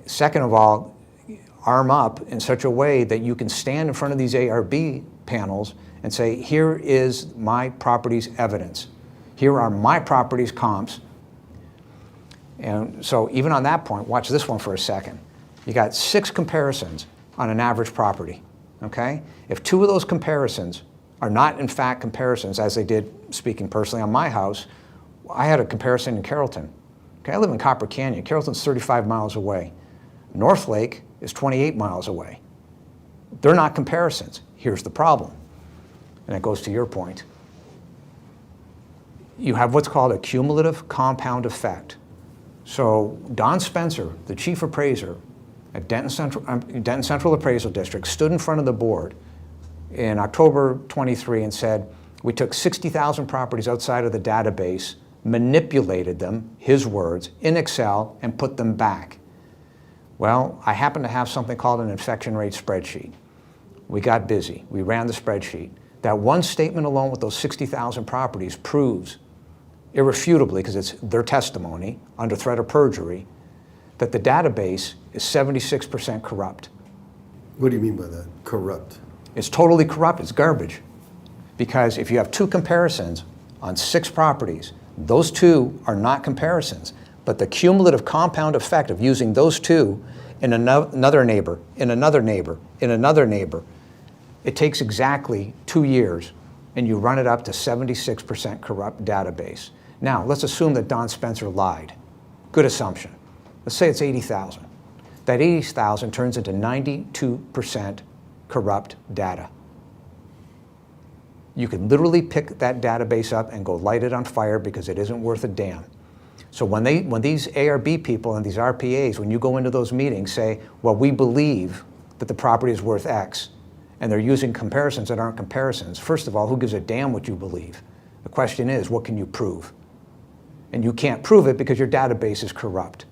Second of all, arm up in such a way that you can stand in front of these ARB panels and say, here is my property's evidence. Here are my property's comps. And so even on that point, watch this one for a second. You got 6 comparisons on an average property, okay? If 2 of those comparisons are not in fact comparisons, as they did, speaking personally, on my house, I had a comparison in Carrollton. Okay, I live in Copper Canyon. Carrollton's 35 miles away. North Lake is 28 miles away. They're not comparisons. Here's the problem, and it goes to your point. You have what's called a cumulative compound effect. So Don Spencer, the chief appraiser at Denton Central Appraisal District, stood in front of the board in October 23 and said, we took 60,000 properties outside of the database, manipulated them, his words, in Excel and put them back. Well, I happen to have something called an infection rate spreadsheet. We got busy. We ran the spreadsheet. That one statement alone with those 60,000 properties proves irrefutably, because it's their testimony under threat of perjury, that the database is 76% corrupt. What do you mean by that? Corrupt? It's totally corrupt. It's garbage. Because if you have 2 comparisons on 6 properties, those 2 are not comparisons. But the cumulative compound effect of using those 2 in another neighbor, in another neighbor, in another neighbor, it takes exactly 2 years, and you run it up to 76% corrupt database. Now, let's assume that Don Spencer lied. Good assumption. Let's say it's 80,000. That 80,000 turns into 92% corrupt data. You can literally pick that database up and go light it on fire because it isn't worth a damn. So when these ARB people and these RPAs, when you go into those meetings, say, well, we believe that the property is worth X, and they're using comparisons that aren't comparisons, first of all, who gives a damn what you believe? The question is, what can you prove? And you can't prove it because your database is corrupt.